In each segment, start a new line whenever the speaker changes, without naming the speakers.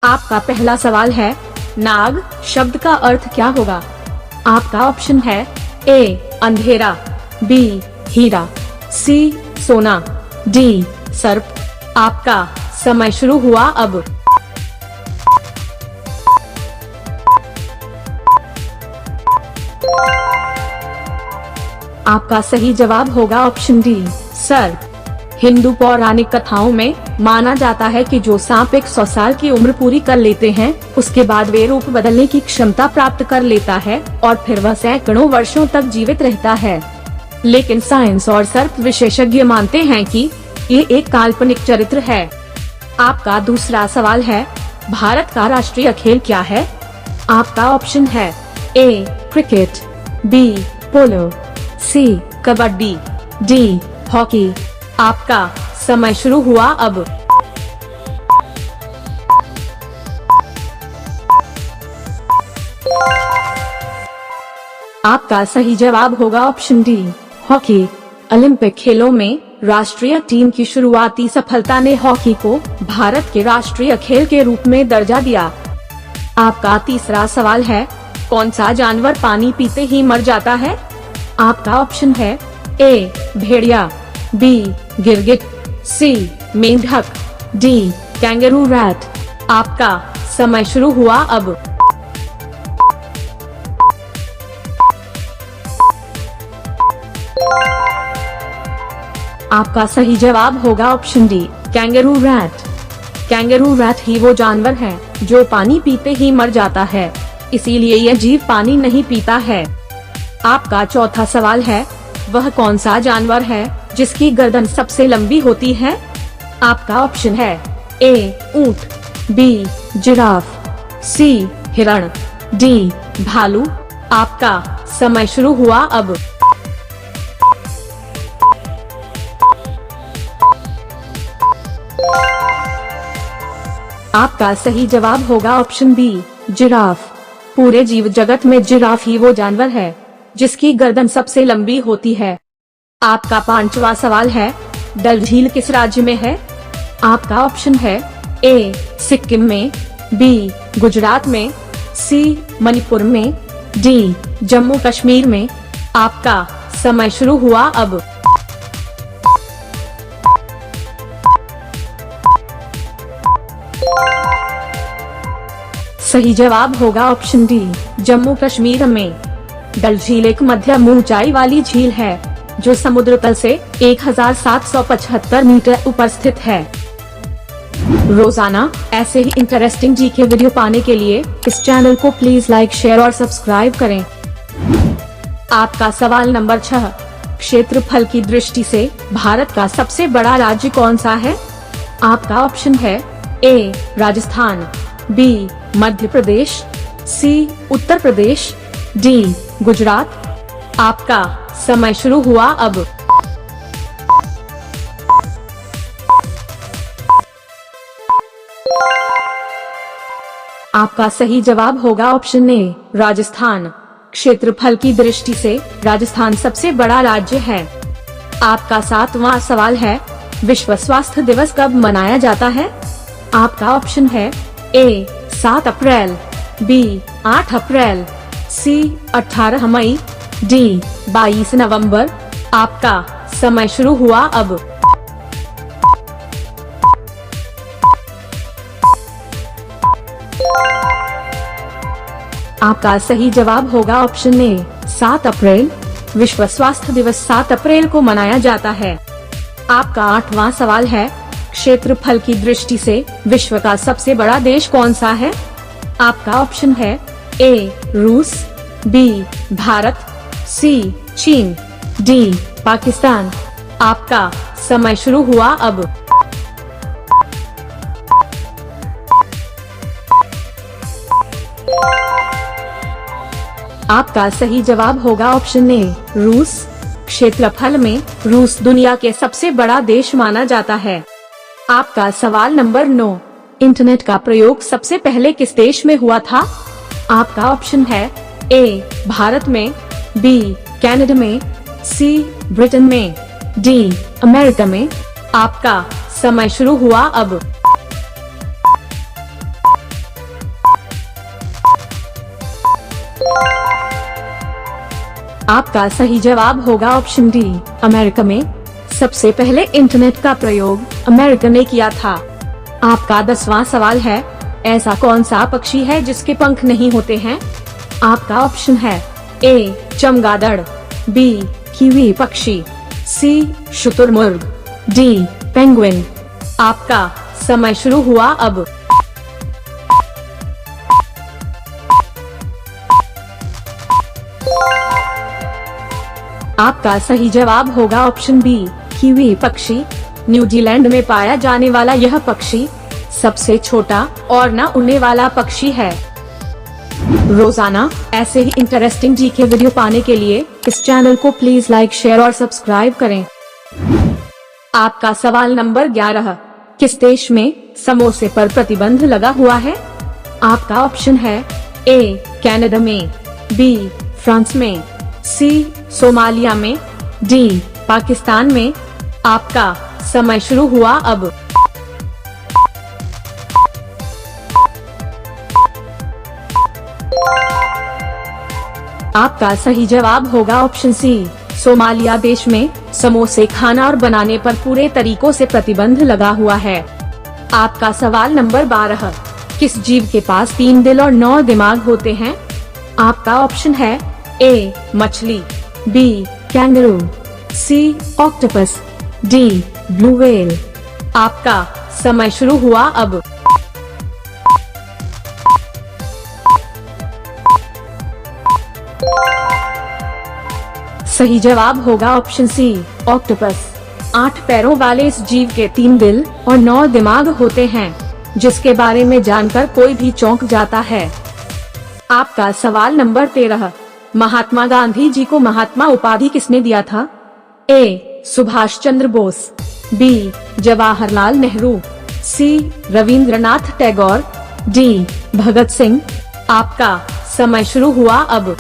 आपका पहला सवाल है, नाग शब्द का अर्थ क्या होगा? आपका ऑप्शन है ए अंधेरा, बी हीरा, सी सोना, डी सर्प। आपका समय शुरू हुआ अब। आपका सही जवाब होगा ऑप्शन डी सर्प। हिंदू पौराणिक कथाओं में माना जाता है कि जो सांप 100 साल की उम्र पूरी कर लेते हैं, उसके बाद वे रूप बदलने की क्षमता प्राप्त कर लेता है और फिर वह सैकड़ों वर्षों तक जीवित रहता है। लेकिन साइंस और सर्प विशेषज्ञ मानते हैं कि ये एक काल्पनिक चरित्र है। आपका दूसरा सवाल है, भारत का राष्ट्रीय खेल क्या है? आपका ऑप्शन है ए क्रिकेट, बी पोलो, सी कबड्डी, डी हॉकी। आपका समय शुरू हुआ अब। आपका सही जवाब होगा ऑप्शन डी हॉकी। ओलंपिक खेलों में राष्ट्रीय टीम की शुरुआती सफलता ने हॉकी को भारत के राष्ट्रीय खेल के रूप में दर्जा दिया। आपका तीसरा सवाल है, कौन सा जानवर पानी पीते ही मर जाता है? आपका ऑप्शन है ए भेड़िया, बी गिरगिट, सी मेंढक, डी कैंगरू रैट। आपका समय शुरू हुआ अब। आपका सही जवाब होगा option D kangaroo rat. Kangaroo rat ही वो जानवर है जो पानी पीते ही मर जाता है, इसीलिए यह जीव पानी नहीं पीता है। आपका चौथा सवाल है, वह कौन सा जानवर है जिसकी गर्दन सबसे लंबी होती है? आपका ऑप्शन है ए ऊंट, बी जिराफ, सी हिरण, डी भालू। आपका समय शुरू हुआ अब। आपका सही जवाब होगा ऑप्शन बी जिराफ। पूरे जीव जगत में जिराफ ही वो जानवर है जिसकी गर्दन सबसे लंबी होती है। आपका पांचवा सवाल है, डल झील किस राज्य में है? आपका ऑप्शन है ए सिक्किम में, बी गुजरात में, सी मणिपुर में, डी जम्मू कश्मीर में। आपका समय शुरू हुआ अब। सही जवाब होगा ऑप्शन डी जम्मू कश्मीर में। डल झील एक मध्यम ऊंचाई वाली झील है जो समुद्र तल से 1775 मीटर ऊपर स्थित है। रोजाना ऐसे ही इंटरेस्टिंग जीके वीडियो पाने के लिए इस चैनल को प्लीज लाइक, शेयर और सब्सक्राइब करें। आपका सवाल नंबर 6, क्षेत्रफल की दृष्टि से भारत का सबसे बड़ा राज्य कौन सा है? आपका ऑप्शन है ए राजस्थान, बी मध्य प्रदेश, सी उत्तर प्रदेश, डी गुजरात। आपका समय शुरू हुआ अब। आपका सही जवाब होगा ऑप्शन ए राजस्थान। क्षेत्रफल की दृष्टि से राजस्थान सबसे बड़ा राज्य है। आपका 7वां सवाल है, विश्व स्वास्थ्य दिवस कब मनाया जाता है? आपका ऑप्शन है ए 7 अप्रैल, बी 8 अप्रैल, सी 18 मई, डी 22 नवंबर। आपका समय शुरू हुआ अब। आपका सही जवाब होगा ऑप्शन ए 7 अप्रैल। विश्व स्वास्थ्य दिवस 7 अप्रैल को मनाया जाता है। आपका 8वां सवाल है, क्षेत्रफल की दृष्टि से विश्व का सबसे बड़ा देश कौन सा है? आपका ऑप्शन है ए रूस, बी भारत, सी चीन, डी पाकिस्तान। आपका समय शुरू हुआ अब। आपका सही जवाब होगा ऑप्शन ए रूस। क्षेत्रफल में रूस दुनिया के सबसे बड़ा देश माना जाता है। आपका सवाल नंबर 9, इंटरनेट का प्रयोग सबसे पहले किस देश में हुआ था? आपका ऑप्शन है ए भारत में, बी कनाडा में, सी ब्रिटेन में, डी अमेरिका में। आपका समय शुरू हुआ अब। आपका सही जवाब होगा ऑप्शन डी, अमेरिका में। सबसे पहले इंटरनेट का प्रयोग अमेरिका ने किया था। आपका 10वां सवाल है, ऐसा कौन सा पक्षी है जिसके पंख नहीं होते हैं? आपका ऑप्शन है ए चमगादड़, बी कीवी पक्षी, सी शुतुरमुर्ग, डी पेंगुइन। आपका समय शुरू हुआ अब। आपका सही जवाब होगा ऑप्शन बी, कीवी पक्षी। न्यूजीलैंड में पाया जाने वाला यह पक्षी सबसे छोटा और न उड़ने वाला पक्षी है। रोजाना ऐसे ही इंटरेस्टिंग जीके वीडियो पाने के लिए इस चैनल को प्लीज लाइक, शेयर और सब्सक्राइब करें। आपका सवाल नंबर 11, किस देश में समोसे पर प्रतिबंध लगा हुआ है? आपका ऑप्शन है ए कनाडा में, बी फ्रांस में, सी सोमालिया में, डी पाकिस्तान में। आपका समय शुरू हुआ अब। आपका सही जवाब होगा ऑप्शन सी, सोमालिया देश में समोसे खाना और बनाने पर पूरे तरीकों से प्रतिबंध लगा हुआ है। आपका सवाल नंबर 12, किस जीव के पास 3 दिल और 9 दिमाग होते हैं? आपका ऑप्शन है ए मछली, बी कैंगरू, सी ऑक्टोपस, डी ब्लू व्हेल। आपका समय शुरू हुआ अब। सही जवाब होगा ऑप्शन सी, ऑक्टोपस। 8 पैरों वाले इस जीव के 3 दिल और 9 दिमाग होते हैं, जिसके बारे में जानकर कोई भी चौंक जाता है। आपका सवाल नंबर 13, महात्मा गांधी जी को महात्मा उपाधि किसने दिया था? ए सुभाष चंद्र बोस, बी जवाहरलाल नेहरू, सी रविंद्रनाथ टैगोर, डी भगत सिंह। आपका समय शुरू हुआ अब।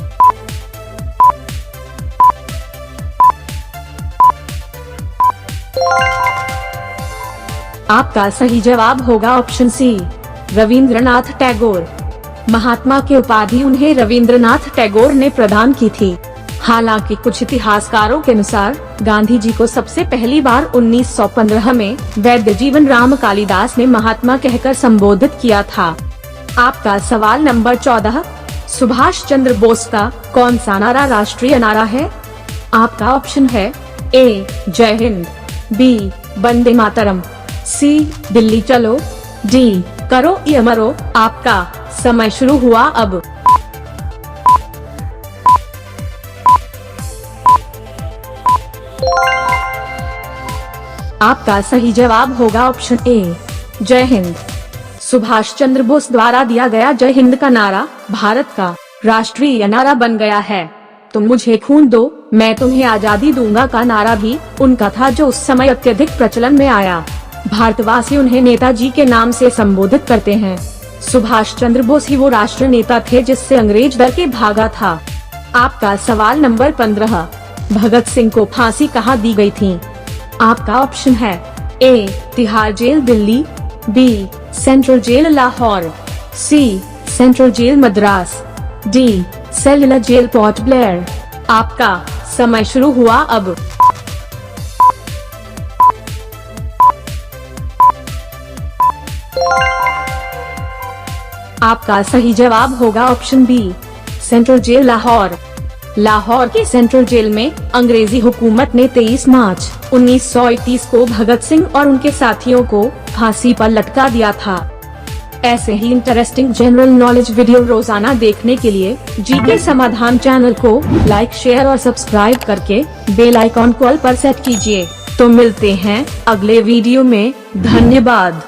आपका सही जवाब होगा ऑप्शन सी, रविंद्रनाथ टैगोर। महात्मा की उपाधि उन्हें रविंद्रनाथ टैगोर ने प्रदान की थी। हालांकि कुछ इतिहासकारों के अनुसार गांधी जी को सबसे पहली बार 1915 में वैद्य जीवन राम कालिदास ने महात्मा कहकर संबोधित किया था। आपका सवाल नंबर 14, सुभाष चंद्र बोस का कौन सा नारा राष्ट्रीय नारा है? आपका ऑप्शन है ए जय हिंद, बी वंदे मातरम, सी दिल्ली चलो, डी करो या मरो। आपका समय शुरू हुआ अब। आपका सही जवाब होगा ऑप्शन ए जय हिंद। सुभाष चंद्र बोस द्वारा दिया गया जय हिंद का नारा भारत का राष्ट्रीय नारा बन गया है। तुम मुझे खून दो मैं तुम्हें आजादी दूंगा का नारा भी उनका था, जो उस समय अत्यधिक प्रचलन में आया। भारतवासी उन्हें नेताजी के नाम से संबोधित करते हैं। सुभाष चंद्र बोस ही वो राष्ट्र नेता थे जिससे अंग्रेज डर के भागा था। आपका सवाल नंबर 15, भगत सिंह को फांसी कहाँ दी गई थी? आपका ऑप्शन है A Tihar jail Delhi, B central jail Lahore, C central jail Madras, D cellular jail Port Blair. आपका समय शुरू हुआ अब। आपका सही जवाब होगा option B, central jail Lahore. Lahore के सेंट्रल जेल में अंग्रेजी हुकूमत ने 23 मार्च 1931 को भगत सिंह और उनके साथियों को फांसी पर लटका दिया था। ऐसे ही इंटरेस्टिंग जनरल नॉलेज वीडियो रोजाना देखने के लिए जीके समाधान चैनल को लाइक, शेयर और सब्सक्राइब करके बेल आइकॉन कॉल पर सेट कीजिए। तो मिलते हैं अगले वीडियो में। धन्यवाद।